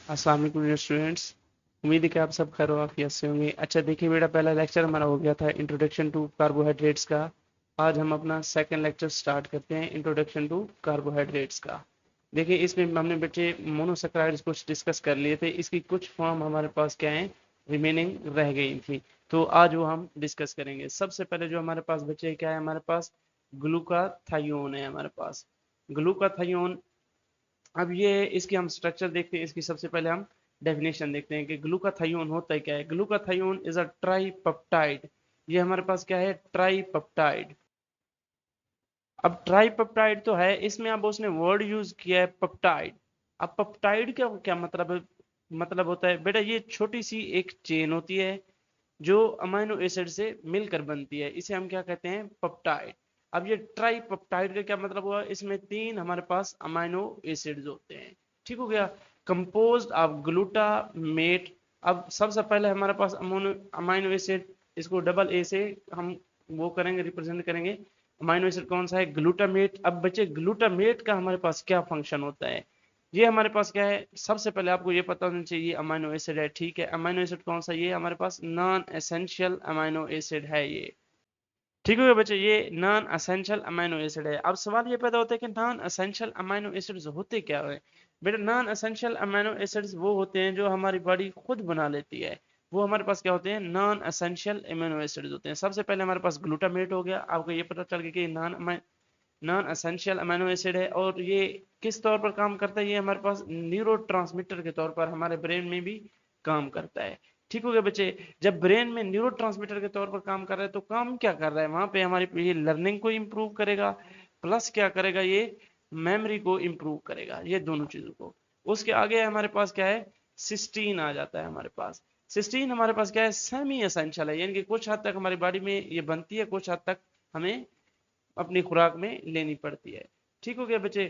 अस्सलाम वालेकुम स्टूडेंट्स। उम्मीद है कि आप सब खैर आफियत से होंगे। अच्छा देखिए बेटा, पहला लेक्चर हमारा हो गया था इंट्रोडक्शन टू कार्बोहाइड्रेट्स का। आज हम अपना सेकंड लेक्चर स्टार्ट करते हैं इंट्रोडक्शन टू कार्बोहाइड्रेट्स का। देखिए इसमें हमने बच्चे मोनोसेक्राइड्स कुछ डिस्कस कर लिए थे, इसकी कुछ फॉर्म हमारे पास क्या है, रिमेनिंग रह गई थी। तो आज वो हम डिस्कस करेंगे। सबसे पहले जो हमारे पास बच्चे क्या है, हमारे पास ग्लूकाथायोन है हमारे पास। ग्लूकाथायोन, अब ये इसकी हम स्ट्रक्चर देखते हैं। इसकी सबसे पहले हम डेफिनेशन देखते हैं कि ग्लूकाथायोन होता है क्या है। ग्लूकाथायोन इज अ ट्राइपेप्टाइड। ये हमारे पास क्या है, ट्राइपेप्टाइड। अब ट्राइपेप्टाइड तो है, इसमें अब उसने वर्ड यूज किया है पेप्टाइड। अब पेप्टाइड क्या क्या मतलब है, मतलब होता है बेटा ये छोटी सी एक चेन होती है जो अमाइनो एसिड से मिलकर बनती है, इसे हम क्या कहते हैं, पेप्टाइड। अब ये ट्राइपेप्टाइड का क्या मतलब हुआ, इसमें तीन हमारे पास अमाइनो एसिड्स होते हैं। ठीक हो गया, कंपोज्ड ऑफ ग्लूटामेट। अब सबसे पहले हमारे पास अमाइनो एसिड, इसको डबल ए से हम वो करेंगे, रिप्रेजेंट करेंगे। अमाइनो एसिड कौन सा है, ग्लूटामेट। अब बच्चे ग्लूटामेट का हमारे पास क्या फंक्शन होता है, ये हमारे पास क्या है, सबसे पहले आपको ये पता होना चाहिए अमाइनो एसिड है। ठीक है, अमाइनो एसिड कौन सा, ये हमारे पास नॉन एसेंशियल अमाइनो एसिड है ये। ठीक हो गया बच्चे, ये नॉन एसेंशियल अमाइनो एसिड है। अब सवाल ये पैदा होता है कि नॉन एसेंशियल अमाइनो एसिड्स होते क्या है। बेटा नॉन एसेंशियल अमाइनो एसिड्स वो होते हैं जो हमारी बॉडी खुद बना लेती है। वो हमारे पास क्या होते हैं, नॉन एसेंशियल अमाइनो एसिड्स होते हैं। सबसे पहले हमारे पास ग्लूटामेट हो गया, आपको ये पता चल गया कि नॉन एसेंशियल अमीनो एसिड है। और ये किस तौर पर काम करता है, ये हमारे पास न्यूरोट्रांसमीटर के तौर पर हमारे ब्रेन में भी काम करता है। ठीक हो गया बच्चे, जब ब्रेन में न्यूरोट्रांसमीटर के तौर पर काम कर रहा है तो काम क्या कर रहा है वहां पे, हमारी ये लर्निंग को इम्प्रूव करेगा, प्लस क्या करेगा, ये मेमोरी को इम्प्रूव करेगा, ये दोनों चीजों को। उसके आगे हमारे पास क्या है, सिस्टीन आ जाता है हमारे पास। सिस्टीन हमारे पास क्या है, सेमी एसेंशियल है, यानी कि कुछ हद तक हमारी बॉडी में ये बनती है, कुछ हद तक हमें अपनी खुराक में लेनी पड़ती है। ठीक हो गया बच्चे,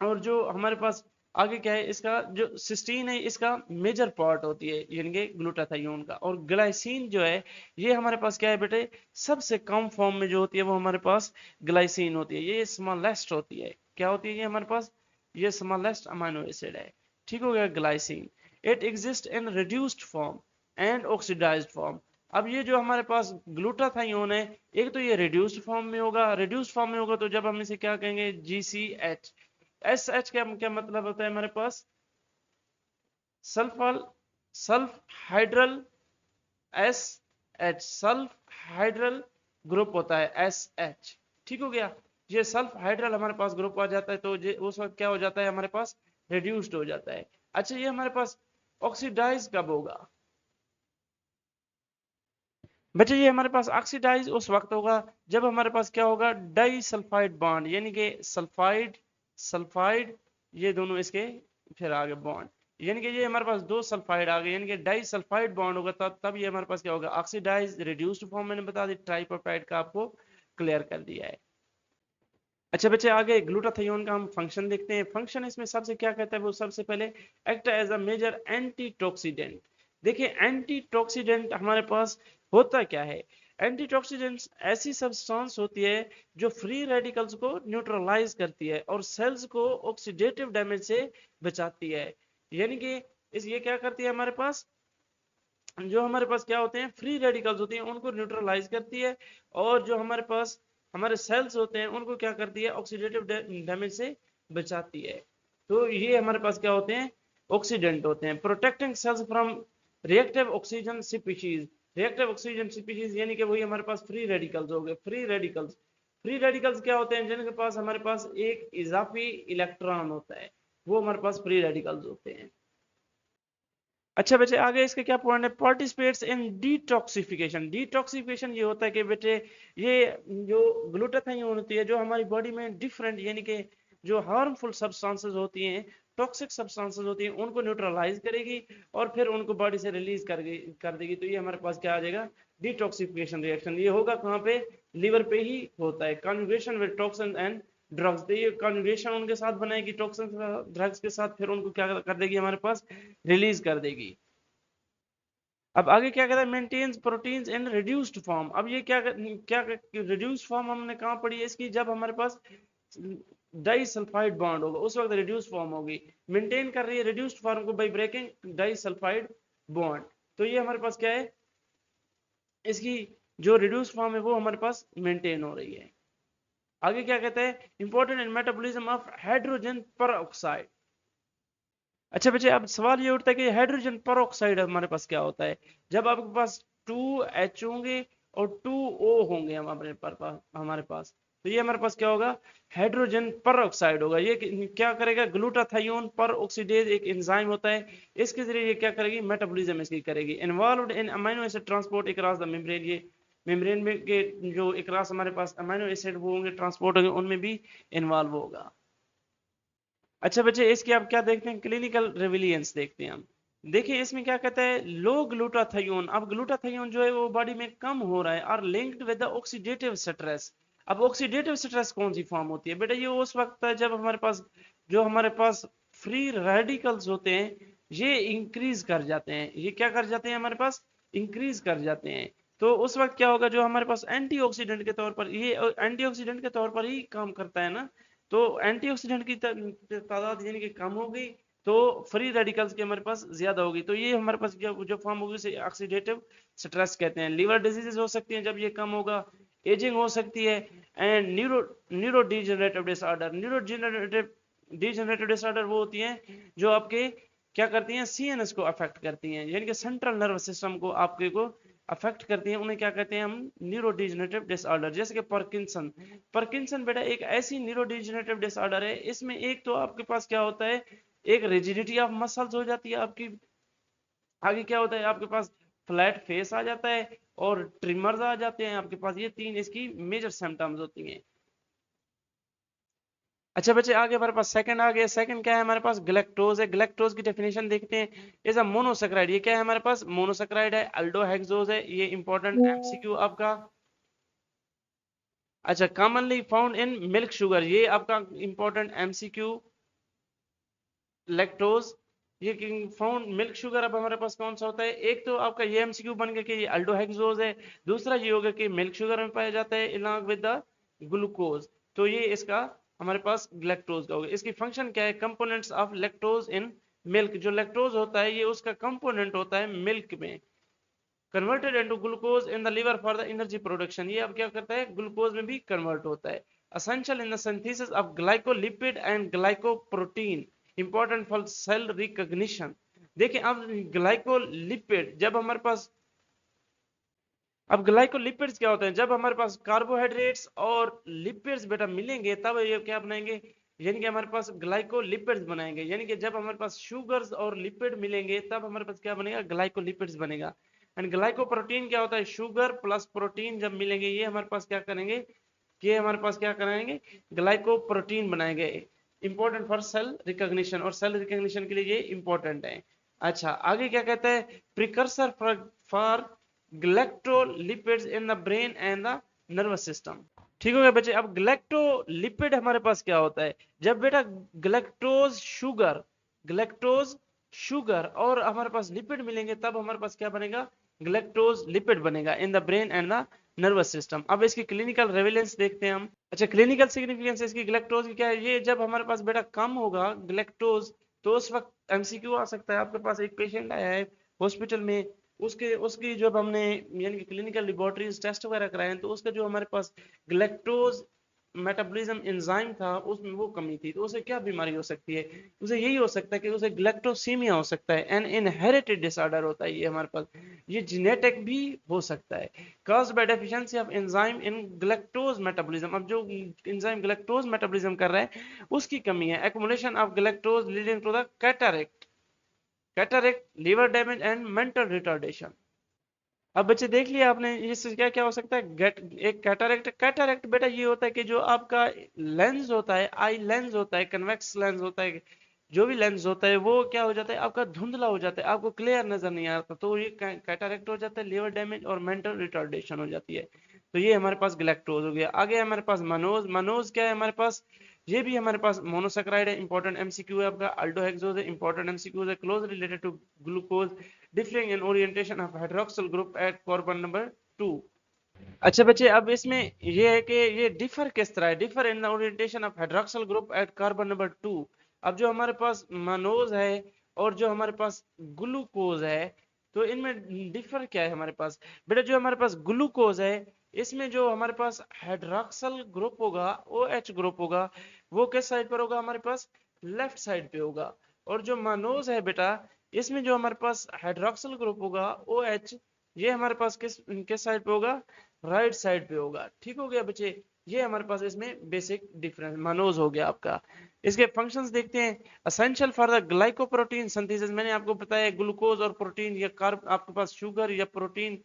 और जो हमारे पास आगे क्या है, इसका जो सिस्टीन है इसका मेजर पार्ट होती है, यानी कि ग्लूटाथायोन का। और ग्लाइसिन जो है, ये हमारे पास क्या है बेटे, सबसे कम फॉर्म में जो होती है वो हमारे पास ग्लाइसिन होती है। ये स्मॉलेस्ट होती है, क्या होती है ये हमारे पास, ये स्मॉलेस्ट अमाइनो एसिड है। ठीक हो गया, glycine. It exist in reduced form and oxidised form. अब ये जो हमारे पास ग्लूटाथायोन है, एक तो ये रिड्यूस्ड फॉर्म में होगा। रिड्यूस्ड फॉर्म में होगा तो जब हम इसे क्या कहेंगे, GCH। एस एच क्या क्या मतलब होता है हमारे पास, सल्फल sulphydryl S H, sulphydryl group होता है SH। ठीक हो गया, ये सल्फ हाइड्रल हमारे पास ग्रुप आ जाता है तो ये उस वक्त क्या हो जाता है हमारे पास, रिड्यूस्ड हो जाता है। अच्छा ये हमारे पास ऑक्सीडाइज कब होगा बच्चे, ये हमारे पास ऑक्सीडाइज उस वक्त होगा जब हमारे पास क्या होगा, डाई सल्फाइड बॉन्ड, यानी कि सल्फाइड सल्फाइड, ये दोनों इसके फिर आगे बॉन्ड, यानी कि ये हमारे पास दो सल्फाइड आ गए, यानी कि डाई सल्फाइड बॉन्ड होगा, तब ये हमारे पास क्या होगा, ऑक्सीडाइज रिड्यूस्ड फॉर्म। मैंने बता दी ट्राइपेप्टाइड का आपको क्लियर कर दिया है। अच्छा बच्चे आगे ग्लूटाथियोन का हम फंक्शन देखते हैं। फंक्शन इसमें सबसे क्या कहता है, वो सबसे पहले एक्ट एज अ मेजर एंटीटॉक्सीडेंट। देखिए एंटीटॉक्सीडेंट हमारे पास होता क्या है, एंटीटॉक्सीडेंट्स ऐसी सब्सटेंस होती है जो फ्री रेडिकल्स को न्यूट्रलाइज करती है और सेल्स को ऑक्सीडेटिव डैमेज से बचाती है। यानी कि इस ये क्या करती है हमारे पास, जो हमारे पास क्या होते हैं, फ्री रेडिकल्स होती हैं उनको न्यूट्रलाइज करती है, और जो हमारे पास हमारे सेल्स होते हैं उनको क्या करती है, ऑक्सीडेटिव डैमेज से बचाती है। तो ये हमारे पास क्या होते हैं, ऑक्सीडेंट होते हैं। Protecting cells from reactive oxygen species. Reactive oxygen species यानी कि वही हमारे पास फ्री रेडिकल्स हो गए। फ्री रेडिकल्स, फ्री रेडिकल्स क्या होते हैं, जिनके पास हमारे पास एक इजाफी इलेक्ट्रॉन होता है, वो हमारे पास फ्री रेडिकल्स होते हैं। अच्छा बेटे आगे इसके क्या पॉइंट है, पार्टिसिपेट्स इन डिटॉक्सिफिकेशन। डिटॉक्सिफिकेशन ये होता है कि बेटे ये जो ग्लूटाथायोन होती है जो हमारी बॉडी में डिफरेंट, यानी कि जो हार्मफुल सब्सटेंसेस होती हैं, टॉक्सिक सब्सटेंसेस होती हैं, उनको न्यूट्रलाइज करेगी और फिर उनको बॉडी से रिलीज कर देगी। तो ये हमारे पास क्या आ जाएगा, डिटॉक्सिफिकेशन रिएक्शन। ये होगा कहाँ पे, लिवर पे ही होता है। Conjugation with toxin and drugs, तो ये कन्जुगेशन उनके साथ बनाएगी टॉक्सिन ड्रग्स के साथ, फिर उनको क्या कर देगी हमारे पास, रिलीज कर देगी। अब आगे क्या कहता है, maintains proteins in reduced form. अब ये क्या क्या रिड्यूस्ड फॉर्म हमने कहाँ पढ़ी है इसकी, जब हमारे पास डाई सल्फाइड बॉन्ड होगा, उस वक्त रिड्यूस फॉर्म होगी। मेंटेन कर रही है रिड्यूस्ड फॉर्म को by breaking disulphide bond. तो ये हमारे पास क्या है, इसकी जो रिड्यूस फॉर्म है वो हमारे पास मेंटेन हो रही है। आगे क्या कहते हैं, important in metabolism of hydrogen पर ऑक्साइड। अच्छा बच्चे, अब सवाल ये उठता है कि हाइड्रोजन पर ऑक्साइड हमारे पास क्या होता है। जब आपके पास 2H होंगे और 2O होंगे हमारे पास, तो ये हमारे पास क्या होगा, हाइड्रोजन पर ऑक्साइड होगा। ये क्या करेगा, ग्लूटाथायोन पर ऑक्सीडेज एक एंजाइम होता है, इसके जरिए ये क्या करेगी, मेटाबॉलिज्म इसकी करेगी। Involved in amino acid transport across the membrane, ये मेम्ब्रेन में के जो अक्रॉस हमारे पास अमीनो एसिड वो होंगे ट्रांसपोर्ट होंगे, उनमें भी इन्वॉल्व होगा। अच्छा बच्चे, इसके आप क्या देखते हैं, क्लिनिकल रेविलियंस देखते हैं हम। देखिए इसमें क्या कहता है, लो ग्लूटाथायोन। अब ग्लूटाथायोन जो है वो बॉडी में कम हो रहा है, और linked with the oxidative stress. अब ऑक्सीडेटिव स्ट्रेस कौन सी फॉर्म होती है बेटा, ये उस वक्त है जब हमारे पास फ्री रेडिकल्स होते हैं, ये इंक्रीज कर जाते हैं। ये क्या कर जाते हैं, हमारे पास इंक्रीज कर जाते हैं। तो उस वक्त क्या होगा, जो हमारे पास एंटीऑक्सीडेंट के तौर पर, ये एंटीऑक्सीडेंट के तौर पर ही काम करता है ना, तो एंटीऑक्सीडेंट की तादाद यानी कि कम हो गई, तो फ्री रेडिकल्स की हमारे पास ज्यादा होगी, तो ये हमारे पास जो फॉर्म होगी उसे ऑक्सीडेटिव स्ट्रेस कहते हैं। लीवर डिजीजेस हो सकती हैं जब ये कम होगा, एजिंग हो सकती है, and neuro degenerative disorder. Degenerative disorder वो होती हैं जो आपके क्या करती हैं, सीएनएस को अफेक्ट करती हैं, यानी कि सेंट्रल नर्वस सिस्टम को आपके को अफेक्ट करती हैं, उन्हें क्या कहते हैं हम, न्यूरोडिजेनरेटिव डिसऑर्डर। जैसे कि पार्किंसन बेटा एक ऐसी न्यूरोडिजेनरेटिव डिसऑर्डर है, इसमें एक तो आपके पास क्या होता है, एक रिजिडिटी ऑफ मसल्स हो जाती है आपकी। आगे क्या होता है, आपके पास फ्लैट फेस आ जाता है, और ट्रिमर्स आ जाते हैं आपके पास। ये तीन इसकी मेजर सिम्टम्स होती हैं। अच्छा बच्चे, आगे हमारे पास सेकंड आ गया। सेकंड क्या है, हमारे पास ग्लैक्टोज है। ग्लैक्टोज की डेफिनेशन देखते हैं। Is a monosaccharide. ये क्या है, हमारे पास मोनोसेक्राइड है। अल्डोहेक्सोज है, ये इंपॉर्टेंट एमसीक्यू आपका। अच्छा, commonly found in milk sugar, ये आपका इंपॉर्टेंट एमसीक्यू। लैक्टोज ये फाउंड मिल्क शुगर। अब हमारे पास कौन सा होता है, एक तो आपका ये एमसीक्यू बन गया कि ये अल्डोहेक्सोज है, दूसरा ये होगा कि मिल्क शुगर में पाया जाता है अलॉन्ग विद द ग्लूकोज, तो ये इसका हमारे पास लैक्टोज का होगा। इसकी फंक्शन क्या है, components of lactose in milk. जो लैक्टोज होता है ये उसका कंपोनेंट होता है मिल्क में, converted into glucose in the liver for the energy production. ये अब क्या करता है, ग्लूकोज में भी कन्वर्ट होता है। Essential in the synthesis of glycolipid and glycoprotein, important for sale recognition. देखिए अब ग्लाइकोलिपिड, जब हमारे पास, अब ग्लाइकोलिपिड्स क्या होते हैं, जब हमारे पास कार्बोहाइड्रेट्स और लिपिड्स बेटा मिलेंगे तब ये क्या बनाएंगे, यानी कि हमारे पास ग्लाइकोलिपिड्स बनाएंगे। यानी कि जब हमारे पास शुगर्स और लिपिड मिलेंगे तब हमारे पास क्या बनेगा, ग्लाइकोलिपिड्स बनेगा। एंड ग्लाइकोप्रोटीन क्या होता है, शुगर प्लस प्रोटीन जब मिलेंगे ये हमारे पास क्या करेंगे, ये हमारे पास क्या कराएंगे, ग्लाइकोप्रोटीन बनाएंगे। इंपॉर्टेंट फॉर सेल रिकॉग्निशन, और सेल रिकॉग्निशन के लिए ये इंपॉर्टेंट है। अच्छा आगे क्या कहता है, precursor for galactolipids in the brain and the nervous system. ठीक हो गया बच्चे। अब ग्लैक्टोलिपिड हमारे पास क्या होता है, जब बेटा ग्लैक्टोज शुगर ग्लैक्टोज शुगर और हमारे पास लिपिड मिलेंगे तब हमारे पास क्या बनेगा, ग्लैक्टोज लिपिड बनेगा इन the brain and the nervous system. अब इसकी क्लिनिकल रेविलेंस देखते हैं हम। अच्छा, क्लिनिकल सिग्निफिकेंस इसकी ग्लैक्टोज की क्या है, ये जब हमारे पास बेटा कम होगा ग्लैक्टोज, तो उस वक्त एमसीक्यू आ सकता है। आपके पास एक पेशेंट आया है हॉस्पिटल में, उसके उसकी जब हमने यानी कि क्लिनिकल लेबोरेटरीज टेस्ट वगैरह कराए हैं, तो उसका जो हमारे पास ग्लैक्टोज मेटाबॉलिज्म एंजाइम था उसमें वो कमी थी, तो उसे क्या बीमारी हो सकती है, उसे यही हो सकता है कि उसे ग्लैक्टोसीमिया हो सकता है। एन इनहेरिटेड डिसऑर्डर होता है ये हमारे पास, ये जेनेटिक भी हो सकता है, caused by deficiency of enzyme in galactose metabolism। अब जो एंजाइम ग्लैक्टोज मेटाबॉलिज्म कर रहा है उसकी कमी है। accumulation of galactose leading to the cataract, liver damage and mental retardation। अब बच्चे देख लिया आपने, इससे क्या क्या हो सकता है, एक कैटरैक्ट बेटा ये होता है कि जो आपका लेंस होता है, आई लेंस होता है, कन्वेक्स लेंस होता है, जो भी लेंस होता है वो क्या हो जाता है, आपका धुंधला हो जाता है, आपको क्लियर नजर नहीं आता, तो ये कैटरैक्ट हो जाता है। लिवर डैमेज और मेंटल रिटार्डेशन हो जाती है। तो ये हमारे पास ग्लैक्टोज हो गया। आगे हमारे पास मनोज। मनोज क्या है हमारे पास, ये भी हमारे पास मोनोसेक्राइड है, इंपॉर्टेंट एमसीक्यू है आपका। अल्डोहेक्सोज है, इंपॉर्टेंट एमसीक्यू है, close related to glucose, differing in orientation of hydroxyl group at carbon number 2। अच्छा बच्चे, अब इसमें ये है कि ये डिफर किस तरह है, differ in the orientation of hydroxyl group at carbon number 2। अब जो हमारे पास मनोज है और जो हमारे पास ग्लूकोज है, तो इनमें डिफर क्या है हमारे पास? बेटा जो हमारे पास ग्लूकोज है, इसमें जो हमारे पास हाइड्रोक्सिल ग्रुप होगा, ओ एच ग्रुप होगा, वो किस साइड पर होगा? हमारे पास लेफ्ट साइड पे होगा। और जो मनोज है बेटा, इसमें जो हमारे पास हाइड्रोक्सिल ग्रुप होगा, ओ एच, ये हमारे पास किस किस साइड पे होगा? राइट साइड पे होगा। ठीक हो गया बच्चे, ये हमारे पास इसमें बेसिक डिफरेंस मनोज हो गया आपका। इसके फंक्शंस देखते हैं। Essential for the glycoprotein synthesis, मैंने आपको बताया ग्लूकोज और प्रोटीन या कार्ब, आपके पास शुगर या प्रोटीन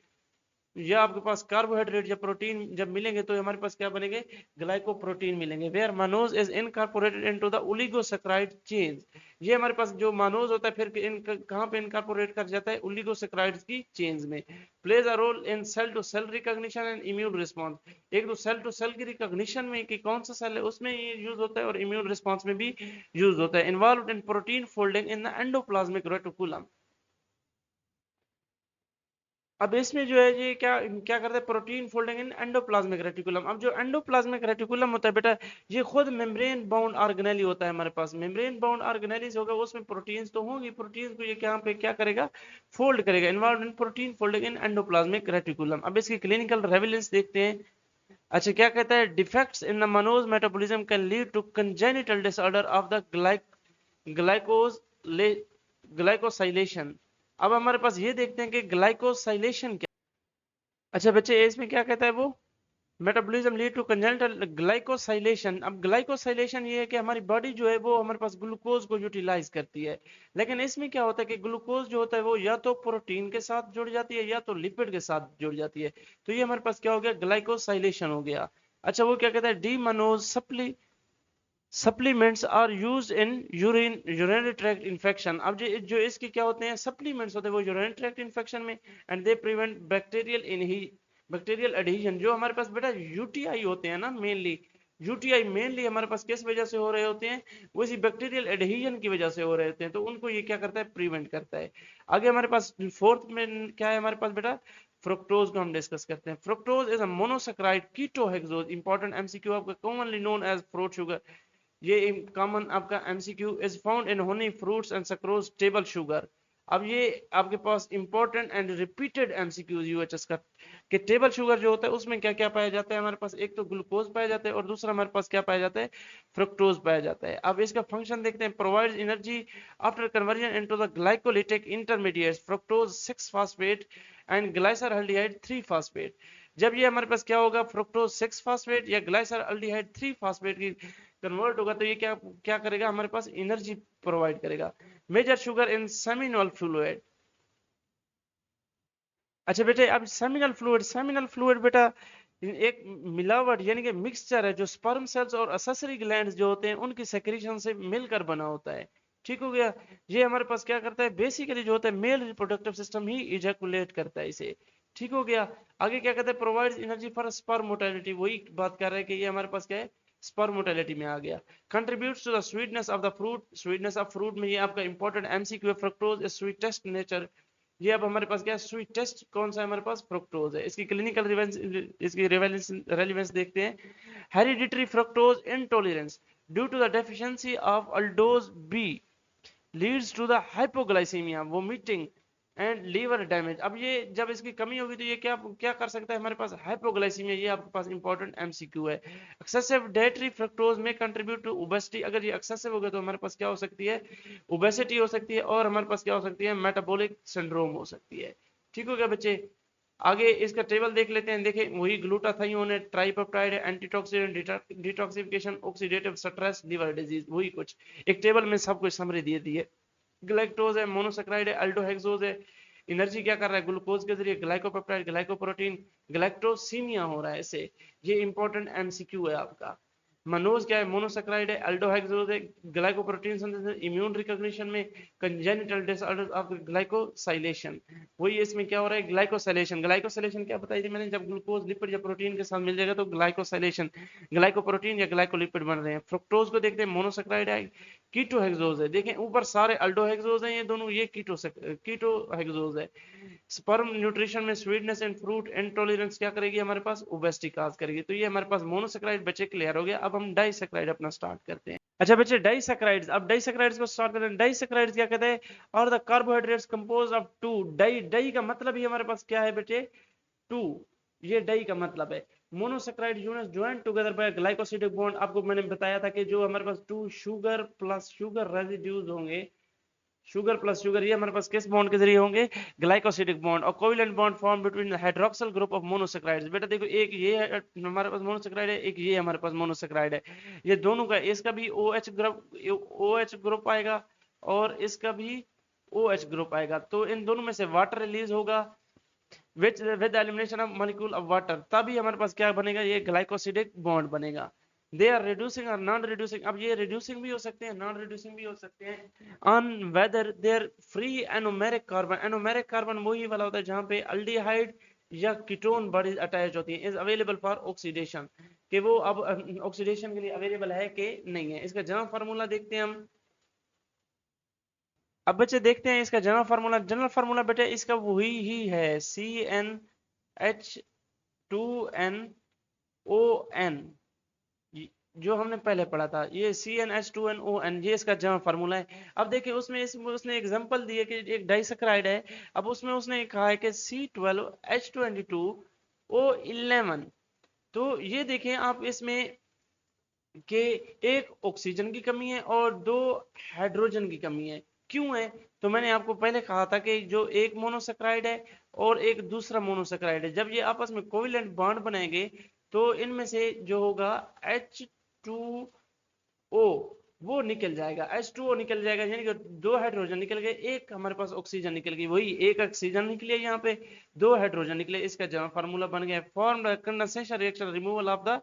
या आपके पास कार्बोहाइड्रेट या प्रोटीन जब मिलेंगे तो हमारे पास क्या बनेंगे? ग्लाइकोप्रोटीन मिलेंगे। Where mannose is incorporated into the oligosaccharide chains, ये हमारे पास जो मानोज होता है फिर कहां पे इनकॉर्पोरेट कर जाता है? ओलिगोसैकेराइड्स की चेन्स में। Plays a role in cell to cell recognition and immune response, एक तो सेल टू सेल की रिकॉग्निशन में कि कौन सा सेल है उसमें ये यूज होता है, और इम्यून रिस्पांस में भी यूज होता है। Involve in protein folding in the endoplasmic reticulum. अब इसमें जो है ये क्या क्या करते हैं? प्रोटीन फोल्डिंग इन एंडोप्लाज्मिक रेटिकुलम। अब जो एंडोप्लाज्मिक रेटिकुलम होता है बेटा, ये खुद मेम्ब्रेन बाउंड ऑर्गेनेली होता है हमारे पास। मेम्ब्रेन बाउंड ऑर्गेनेलीज होगा, उसमें प्रोटीन्स तो होंगी, प्रोटीन्स को ये क्या पे क्या करेगा? फोल्ड करेगा। Involve in protein folding in endoplasmic reticulum. अब इसकी क्लिनिकल रेविलेंस देखते हैं। अच्छा क्या कहता है? Defects in the mannose metabolism can lead to congenital disorder of the glycose glycosylation. अब हमारे पास ये देखते हैं कि ग्लाइकोसाइलेशन क्या। अच्छा बच्चे, इसमें क्या कहता है वो? Metabolism lead to congenital glycosylation. अब ग्लाइकोसाइलेशन ये है कि हमारी बॉडी जो है वो हमारे पास ग्लूकोज को यूटिलाइज करती है, लेकिन इसमें क्या होता है कि ग्लूकोज जो होता है वो या तो प्रोटीन के साथ जुड़ जाती है या तो लिपिड के साथ जुड़ जाती है। तो ये हमारे पास क्या हो गया? ग्लाइकोसाइलेशन हो गया। अच्छा वो क्या कहता है? D mannose supplements are use in urinary tract infection. अब जो इसके क्या होते हैं? सप्लीमेंट्स होते हैं वो यूरिनरी ट्रैक्ट इन्फेक्शन में, and they prevent bacterial adhesion. जो हमारे पास बेटा यूटीआई होते हैं ना, मेनली यूटीआई मेनली हमारे पास किस वजह से हो रहे होते हैं? वो इसी बैक्टीरियल एडहेजन की वजह से हो रहे होते हैं, तो उनको ये क्या करता है? प्रिवेंट करता है। आगे हमारे पास फोर्थ में क्या है हमारे पास बेटा? फ्रुक्टोज को हम डिस्कस करते हैं। Fructose is a monosaccharide ketohexose, important MCQ आपका, commonly known as fruit sugar. ये कॉमन आपका MCQ, is found in honey fruits and sucrose table sugar. अब ये आपके पास important and repeated MCQs UHS का, कि टेबल शुगर जो होता है उसमें क्या क्या पाया जाता है हमारे पास? एक तो ग्लूकोज पाया जाता है और दूसरा हमारे पास क्या पाया जाता है? फ्रुक्टोज पाया जाता है। अब इसका फंक्शन देखते हैं। Provides energy after conversion into the glycolytic intermediates fructose 6 phosphate and glyceraldehyde 3 phosphate. जब ये हमारे पास क्या होगा? फ्रुक्टोज 6 फास्फेट या ग्लाइसरल्डिहाइड 3 फास्फेट की कन्वर्ट होगा, तो ये क्या क्या करेगा? हमारे पास एनर्जी प्रोवाइड करेगा। Major sugar in seminal fluid. अच्छा बेटे, अब सेमिनल फ्लूइड बेटा एक मिलावट यानी कि मिक्सचर है जो स्पर्म सेल्स और असेसरी ग्लैंड्स जो होते हैं उनकी सेक्रेशन से मिलकर बना होता है। ठीक हो गया। ये हमारे पास क्या करता है? बेसिकली जो होता है मेल रिप्रोडक्टिव सिस्टम ही इजैकुलेट करता है इसे। ठीक हो गया। आगे क्या कहता है? Provides energy for sperm motility, वही बात कर रहे हैं कि ये हमारे पास क्या है? स्पर्म मोटिलिटी में आ गया। Contributes to the sweetness of the fruit, sweetness of fruit में ये आपका इंपॉर्टेंट एमसीक्यू है। Fructose is sweetest nature. ये अब हमारे पास क्या है? स्वीट टेस्ट कौन सा है हमारे पास? फ्रुक्टोज है। इसकी क्लिनिकल रिलेवेंस, इसकी रेलेवेंस देखते हैं। Hereditary fructose intolerance due to the deficiency of aldose B leads to the hypoglycaemia, vomiting and liver damage. अब ये जब इसकी कमी होगी तो ये क्या क्या कर सकता है हमारे पास? हाइपोग्लाइसीमिया। ये आपके पास इंपॉर्टेंट एमसीक्यू है। एक्सेसिव डाइटरी फ्रक्टोज में कंट्रीब्यूट टू ओबेसिटी। अगर ये एक्सेसिव हो गया तो हमारे पास क्या हो सकती है? ओबेसिटी हो सकती है, और हमारे पास क्या हो सकती है? मेटाबॉलिक सिंड्रोम हो सकती है। ठीक हो गया बच्चे। आगे इसका टेबल देख लेते हैं। देखें, वही ग्लूटाथायोन है, ट्राइपेप्टाइड है, antioxidant, detoxification, oxidative stress, liver disease, वही कुछ एक टेबल में सब कुछ समरी दे दी है। ग्लाइक्टोज है, मोनोसेक्राइड है, अल्डोहेक्सोज है। एनर्जी क्या कर रहा है? ग्लूकोज के जरिए ग्लाइकोपेप्टाइड ग्लाइकोप्रोटीन, ग्लाइक्टोसीमिया हो रहा है इससे। ये इंपॉर्टेंट एमसीक्यू है आपका। मनोज क्या है? मोनोसेक्राइड है, अल्डोहेक्सोज है, ग्लाइकोप्रोटीन सिंथेसिस, इम्यून रिकॉग्निशन में, कंजेनिटल डिसऑर्डर ऑफ ग्लाइकोसाइलेशन। वही इसमें क्या हो रहा है? ग्लाइकोसाइलेशन। ग्लाइकोसाइलेशन क्या बताई थी मैंने? जब ग्लूकोज लिपिड या प्रोटीन के साथ मिल जाएगा तो ग्लाइकोसाइलेशन, ग्लाइकोप्रोटीन या ग्लाइकोलिपिड बन रहे हैं। फ्रुक्टोज को देखते हैं, मोनोसेक्राइड है, कीटो हेक्सोज है। देखें ऊपर सारे अल्डो हेक्सोज हैं, ये दोनों, ये कीटो हेक्सोज है। स्पर्म न्यूट्रिशन में स्वीटनेस एंड फ्रूट इंटॉलरेंस क्या करेगी हमारे पास, ओबेसिटी काज करेगी। तो ये हमारे पास मोनोसेक्राइड बच्चे क्लियर हो गया। अब हम डाइसेक्राइड अपना स्टार्ट करते हैं। अच्छा बच्चे डाइसेक्राइड्स, अब डाइसेक्राइड्स को स्टार्ट करते हैं। डाइसेक्राइड्स क्या कहते हैं, और the carbohydrates compose of two, di, di का मतलब ही हमारे पास क्या है बेटे, टू, ये डाई का मतलब है। Monosaccharide units join together by glycosidic bond. आपको मैंने बताया था कि जो हमारे पास two sugar plus sugar residues होंगे, शुगर प्लस शुगर, ये हमारे पास किस बॉन्ड के जरिए होंगे, ग्लाइकोसिडिक बॉन्ड। और covalent bond form between hydroxyl group of monosaccharides. बेटा देखो, एक ये हमारे पास मोनोसेक्राइड है, एक ये हमारे पास मोनोसेक्राइड है। ये दोनों का, इसका भी OH ग्रुप, OH ग्रुप आएगा और इसका भी OH ग्रुप आएगा। तो इन दोनों में से वाटर रिलीज होगा which with elimination of molecule of water, तभी हमारे पास क्या बनेगा, ये ग्लाइकोसिडिक बॉन्ड बनेगा। दे आर रिड्यूसिंग और नॉन रिड्यूसिंग। अब ये रिड्यूसिंग भी हो सकते हैं, नॉन रिड्यूसिंग भी हो सकते हैं, on whether there free anomeric carbon. Anomeric carbon वही वाला होता है जहां पे अल्डिहाइड या कीटोन बॉडीज अटैच होती हैं, इज अवेलेबल फॉर ऑक्सीडेशन, कि वो अब ऑक्सीडेशन के लिए अवेलेबल है कि नहीं है। इसका जनरल फार्मूला देखते हैं हम। अब बच्चे देखते हैं इसका जनरल फार्मूला। जनरल फार्मूला बेटे इसका वही ही है, CnH2nOn, जो हमने पहले पढ़ा था। ये CnH2nOn, ये इसका जनरल फार्मूला है। अब देखिए उसमें उसने एग्जांपल दिए कि एक डाइसक्राइड है। अब उसमें उसने कहा है कि C12H22O11। तो ये देखें आप इसमें कि एक ऑक्सीजन की कमी है और दो हाइड्रोजन की कमी है। क्यों है, तो मैंने आपको पहले कहा था कि जो एक मोनोसेक्राइड है और एक दूसरा मोनोसेक्राइड है, जब ये आपस में कोवेलेंट बॉन्ड बनाएंगे तो इनमें से जो होगा H2O वो निकल जाएगा, H2O निकल जाएगा, यानी कि दो हाइड्रोजन निकल गए, एक हमारे पास ऑक्सीजन निकल गई। वही एक ऑक्सीजन निकले, यहाँ पे दो हाइड्रोजन निकले। इसका जवाब फार्मूला बन गया, form condensation reaction removal of the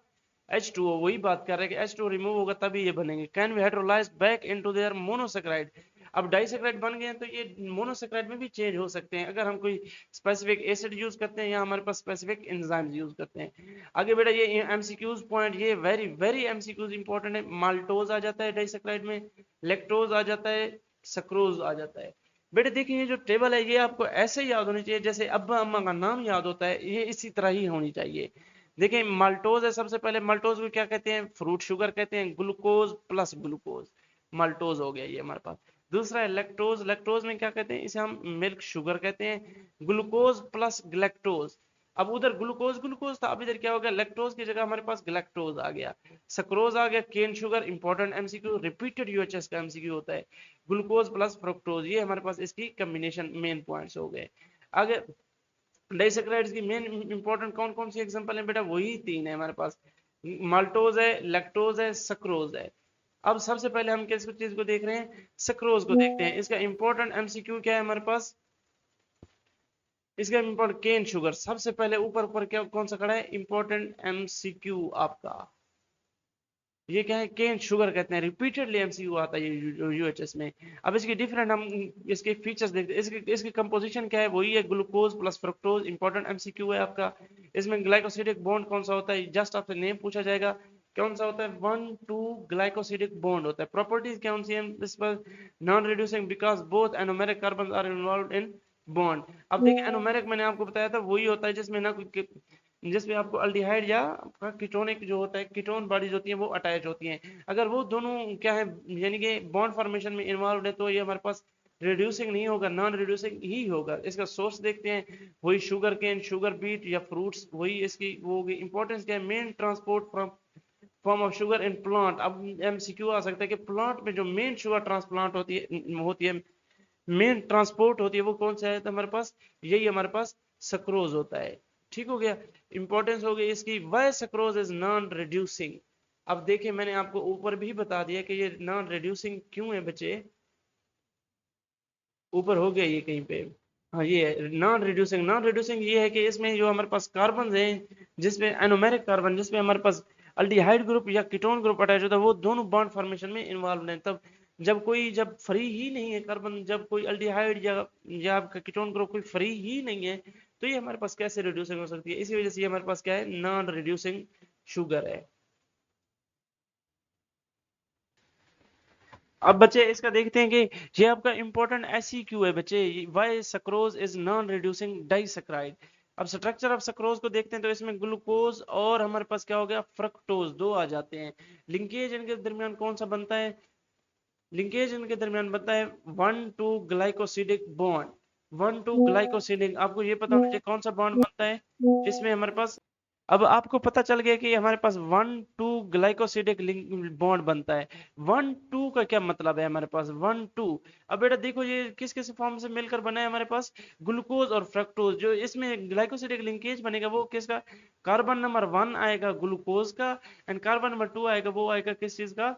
H2O। वही बात कर रहे हैं कि H2O रिमूव होगा तभी ये बनेंगे। Can be hydrolysed back into their monosaccharide. अब डाइसेक्राइड बन गए हैं तो ये मोनोसेक्राइड में भी चेंज हो सकते हैं अगर हम कोई स्पेसिफिक एसिड यूज करते हैं या हमारे पास स्पेसिफिक एंजाइम्स यूज करते हैं। आगे बेटा ये एमसीक्यूज पॉइंट, ये वेरी वेरी एमसीक्यूज इंपॉर्टेंट है। माल्टोज आ जाता है डाइसेक्राइड में, लैक्टोज आ जाता है, सक्रोज आ जाता है। बेटे देखिए ये जो टेबल है ये आपको ऐसे याद होनी चाहिए जैसे अब्बा अम्मा का नाम याद होता है, ये इसी तरह ही होनी चाहिए। देखिए माल्टोज है, सबसे पहले माल्टोज को क्या कहते हैं, फ्रूट शुगर कहते हैं, ग्लूकोज प्लस ग्लूकोज, माल्टोज हो गया ये हमारे पास। दूसरा है लैक्टोज, लैक्टोज में क्या कहते हैं, इसे हम मिल्क शुगर कहते हैं, ग्लूकोज प्लस ग्लैक्टोज। अब उधर ग्लूकोज ग्लूकोज था, अब इधर क्या हो गया, लैक्टोज की जगह हमारे पास ग्लैक्टोज आ गया। सक्रोज आ गया, cane sugar, important MCQ, repeated UHS का एमसीक्यू होता है। ग्लूकोज प्लस फ्रुक्टोज, ये हमारे पास इसकी कॉम्बिनेशन मेन पॉइंट्स हो गए। आगे डाइसेक्राइड्स की मेन इंपॉर्टेंट कौन कौन सी एग्जांपल है बेटा, वही तीन है हमारे पास, माल्टोज है, लैक्टोज है, सक्रोज है। अब सबसे पहले हम किस चीज को देख रहे हैं, सक्रोज को देखते हैं। इसका इंपॉर्टेंट एमसीक्यू क्या है हमारे पास, इसका इंपॉर्टेंट केन शुगर, सबसे पहले ऊपर ऊपर क्या कौन सा खड़ा है, इंपॉर्टेंट एमसीक्यू आपका, ये क्या है, केन शुगर कहते हैं। रिपीटेडली एमसीक्यू आता है ये यूएचएस में। अब इसकी डिफरेंट हम इसके फीचर्स देखते हैं। इसकी कंपोजिशन क्या है, वही है glucose plus fructose, important MCQ है आपका। इसमें ग्लाइकोसिडिक बॉन्ड कौन सा होता है, जस्ट आपसे नेम पूछा जाएगा कौन सा होता है, 1 2 ग्लाइकोसिडिक बॉन्ड होता है। प्रॉपर्टीज क्या कौन सी है इस पर, non reducing because both anomeric carbon are involve in bond. अब देखिए एनोमेरिक मैंने आपको बताया था वही होता है जिसमें ना कोई, जिसमें आपको अल्डिहाइड या कीटोनिक जो होता है, कीटोन बॉडीज होती हैं वो अटैच होती हैं। अगर वो दोनों क्या है, यानी कि बॉन्ड फॉर्मेशन में इन्वॉल्व है, तो ये हमारे पास रिड्यूसिंग नहीं होगा, नॉन रिड्यूसिंग ही होगा। इसका सोर्स देखते हैं, वही शुगर केन, शुगर बीट या फ्रूट्स, वही इसकी वो होगी। इंपॉर्टेंस क्या है, main transport from form of sugar in plant. अब एमसीक्यू आ सकता है कि प्लांट में जो मेन शुगर ट्रांसप्लांट होती है, मेन ट्रांसपोर्ट होती है, वो कौन सा है, तो हमारे पास यही हमारे पास सक्रोज होता है। ठीक हो गया, इंपॉर्टेंस हो गई इसकी, why sucrose is non reducing. अब देखिए मैंने आपको ऊपर भी बता दिया कि ये नॉन रिड्यूसिंग क्यों है बच्चे, ऊपर हो गया ये कहीं पे। हाँ ये है नॉन रिड्यूसिंग। नॉन रिड्यूसिंग ये है कि इसमें जो हमारे पास कार्बन हैं, जिसमें एनोमेरिक कार्बन, जिसमें हमारे पास अल्डिहाइड ग्रुप या कीटोन ग्रुप अटैच होता है, वो दोनों बॉन्ड फॉर्मेशन में इन्वॉल्व हैं। तब जब फ्री ही नहीं है कार्बन, जब कोई अल्डिहाइड या आपका कीटोन ग्रुप कोई फ्री ही नहीं है, तो ये हमारे पास कैसे रिड्यूसिंग हो सकती है। इसी वजह से ये हमारे पास क्या है, नॉन रिड्यूसिंग शुगर है। अब बच्चे इसका देखते हैं कि ये आपका इंपॉर्टेंट एसईक्यू है बच्चे, why sucrose is non reducing disaccharide. अब स्ट्रक्चर ऑफ सक्रोज को देखते हैं तो इसमें ग्लूकोज और हमारे पास क्या हो गया फ्रक्टोज, दो आ जाते हैं। लिंकेज इनके दरमियान कौन सा बनता है, लिंकेज इनके दरमियान बनता है 1,2 ग्लाइकोसिडिक बॉन्ड। 1,2 ग्लाइकोसिडिक, आपको ये पता होना चाहिए कौन सा बॉन्ड बनता है जिसमें हमारे पास, अब आपको पता चल गया कि हमारे पास 1,2 ग्लाइकोसिडिक बॉन्ड बनता है। 1,2 का क्या मतलब है हमारे पास 1,2। अब बेटा देखो ये किस किस फॉर्म से मिलकर बना है हमारे पास, ग्लूकोज और फ्रक्टोज। जो इसमें ग्लाइकोसिडिक लिंकेज बनेगा वो किसका, कार्बन नंबर 1 आएगा ग्लूकोज का, एंड कार्बन नंबर 2 आएगा, वो आएगा किस चीज का,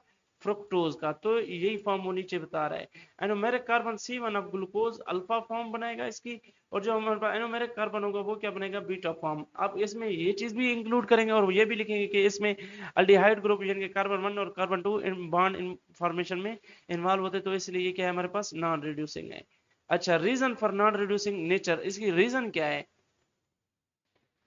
फ्रुक्टोज का। तो यही फॉर्म वो नीचे बता रहा है। Anomeric carbon C1 of glucose alpha form बनाएगा इसकी, और जो हमारे पास एनोमेरिक कार्बन होगा वो क्या बनेगा, बीटा फॉर्म। आप इसमें ये चीज भी इंक्लूड करेंगे और ये भी लिखेंगे कि इसमें अल्डिहाइड ग्रुप यानी कि कार्बन 1 और carbon 2 in bond in formation में इन्वॉल्व होते, तो इसलिए ये क्या है हमारे पास नॉन रिड्यूसिंग है। अच्छा, reason for non reducing nature, इसकी रीजन क्या है।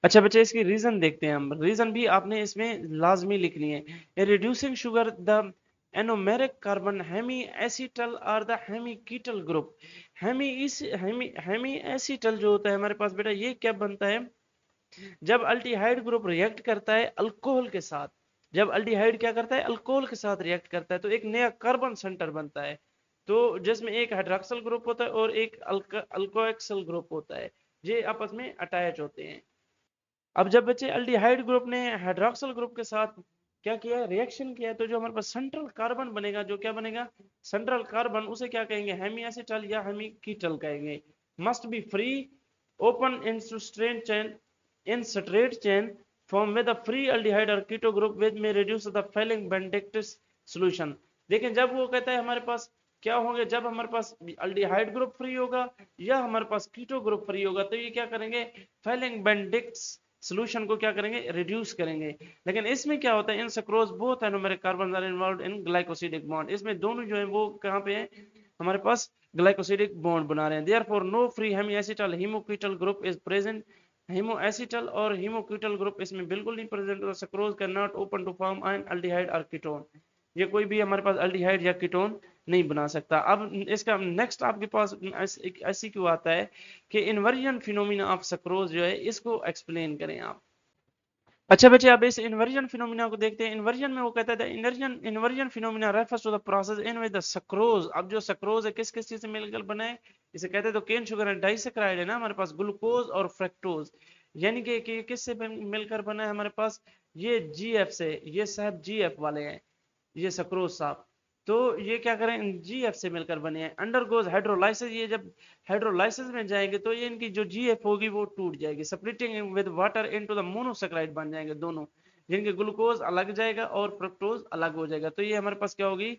अच्छा बच्चे इसकी रीजन देखते हैं हम, रीजन भी आपने इसमें लाजमी लिखनी है। Reducing sugar the anomeric carbon hemiacetal और the hemiketal group. Hemiacetal जो होता है हमारे पास बेटा, ये क्या बनता है, जब अल्डिहाइड ग्रुप रिएक्ट करता है अल्कोहल के साथ, जब अल्डिहाइड क्या करता है अल्कोहल के साथ रिएक्ट करता है, तो एक नया कार्बन सेंटर बनता है। तो जिसमें एक हाइड्रोक्सिल ग्रुप होता है और एक अल्कोक्सिल ग्रुप होता है, ये आपस में अटैच होते हैं। अब जब बच्चे अल्डिहाइड ग्रुप ने हाइड्रोक्सिल ग्रुप के साथ क्या किया, रिएक्शन किया, तो जो हमारे पास सेंट्रल कार्बन बनेगा, जो क्या बनेगा सेंट्रल कार्बन, उसे क्या कहेंगे, हेमी एसिटल या हेमी कीटल कहेंगे। Must be free open in straight chain, in straight chain form with a free aldehyde or keto group which may reduce the failing Benedictus solution। देखें जब वो कहता है हमारे पास क्या होंगे, जब हमारे पास अल्डिहाइड ग्रुप फ्री होगा या हमारे पास कीटो ग्रुप फ्री होगा, तो ये क्या करेंगे, फेलिंग बेंडिक्ट सोल्यूशन को क्या करेंगे, रिड्यूस करेंगे। लेकिन इसमें क्या होता है, in sucrose both anomeric carbon are involved in glycosidic bond, इसमें दोनों जो है वो कहां पे है, हमारे पास ग्लाइकोसिडिक बॉन्ड बना रहे हैं। Therefore no free hemiacetal hemiketal group is present. Hemiacetal और हीमोकीटल ग्रुप इसमें बिल्कुल नहीं प्रेजेंट होता। Sucrose can not open to form an aldehyde और कीटोन, ये कोई भी हमारे पास अल्डिहाइड या कीटोन नहीं बना सकता। अब इसका नेक्स्ट आपके पास ऐसी क्यों आता है कि इन्वर्जन फिनोमिना ऑफ सक्रोज जो है, इसको एक्सप्लेन करें आप। अच्छा बच्चे अब इस इन्वर्जन फिनोमिना को देखते हैं। इन्वर्जन में वो कहता है inversion phenomena refers to the process in which the sucrose, अब जो सक्रोज है किस किस चीज से मिलकर बना है, इसे कहते हैं तो केन शुगर एंड डाइसैकराइड है ना हमारे पास, ग्लूकोज और फ्रक्टोज, यानी कि किससे मिलकर बना है हमारे पास, ये जीएफ से, ये साहब जीएफ वाले हैं, ये सक्रोज साहब। तो ये क्या करें, जीएफ से मिलकर बने हैं। अंडरगोज हाइड्रोलाइसिस, ये जब हाइड्रोलाइसिस में जाएंगे तो ये इनकी जो जीएफ होगी वो टूट जाएगी, splitting with water into the monosaccharide बन जाएंगे दोनों, जिनके ग्लूकोज अलग जाएगा और फ्रक्टोज अलग हो जाएगा। तो ये हमारे पास क्या होगी,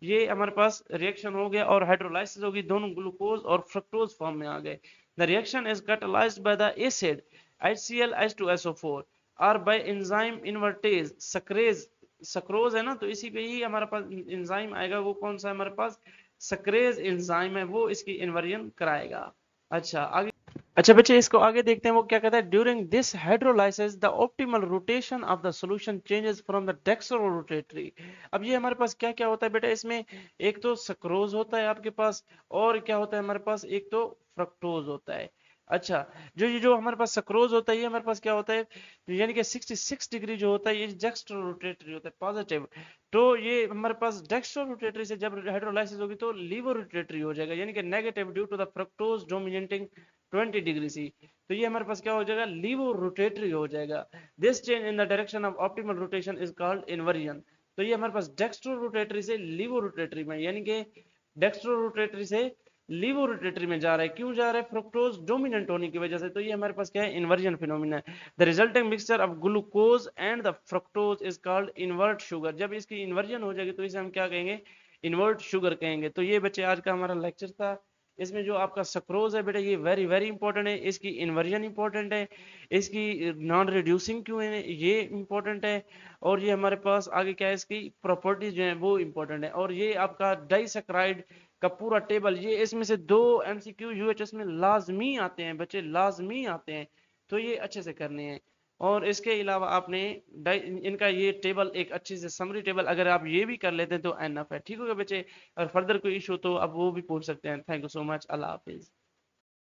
ये हमारे पास रिएक्शन हो गया और हाइड्रोलाइसिस होगी, दोनों ग्लूकोज और फ्रक्टोज फॉर्म में आ गए। The reaction is catalysed by the acid HCl H2SO4 और बाय एंजाइम इन्वर्टेज सक्रेज, सक्रोज है ना, तो इसी पे ही हमारे पास एंजाइम आएगा, वो कौन सा है हमारे पास, सक्रेज एंजाइम है, वो इसकी इन्वर्जन कराएगा। अच्छा आगे, अच्छा बच्चे इसको आगे देखते हैं, वो क्या कहता है, during this hydrolysis the optimal rotation of the solution changes from the dextrorotatory. अब ये हमारे पास क्या क्या होता है बेटा, इसमें एक तो सक्रोज होता है आपके पास, और क्या होता है हमारे पास, एक तो फ्रक्टोज होता है। अच्छा, जो हमारे पास सक्रोज होता है, ये हमारे पास क्या होता है, यानी कि 66 डिग्री जो होता है, ये डेक्स्ट्रो रोटेटरी होता है पॉजिटिव। तो ये हमारे पास डेक्स्ट्रो रोटेटरी से जब हाइड्रोलाइसिस होगी तो लीवो रोटेटरी हो जाएगा, यानी कि negative due to the fructose dominating 20 degree C. तो ये हमारे पास क्या हो जाएगा, लीवो रोटेटरी हो जाएगा। This change in the direction of optimal rotation is called inversion. तो ये हमारे पास डेक्स्ट्रो रोटेटरी से लीवो रोटेटरी में, यानी कि डेक्स्ट्रो रोटेटरी से लीवो रोटेटरी में जा रहा है, क्यों जा रहा है, फ्रुक्टोज डोमिनेंट होने की वजह से। तो ये हमारे पास क्या है, इन्वर्जन फिनोमिना है। The resulting mixture of glucose and the fructose is called invert sugar. जब इसकी इन्वर्जन हो जाएगी तो इसे हम क्या कहेंगे, इन्वर्ट शुगर कहेंगे। तो ये बच्चे आज का हमारा लेक्चर था। इसमें जो आपका सक्रोज है बेटा, ये वेरी वेरी इंपॉर्टेंट है, इसकी इन्वर्जन इंपॉर्टेंट है, इसकी नॉन रिड्यूसिंग क्यों है ये इंपॉर्टेंट है, और ये हमारे पास आगे क्या है, इसकी प्रॉपर्टीज जो है वो इंपॉर्टेंट है। और ये आपका डाइसैकराइड का पूरा टेबल, ये इसमें से 2 MCQ UHS में लाजमी आते हैं बच्चे, लाजमी आते हैं, तो ये अच्छे से करने हैं। और इसके अलावा आपने इनका ये टेबल एक अच्छी से समरी टेबल अगर आप ये भी कर लेते हैं तो एनफ है। ठीक हो गया बच्चे, और फर्दर कोई इशू तो आप वो भी पूछ सकते हैं। Thank you so much, Allah Hafiz.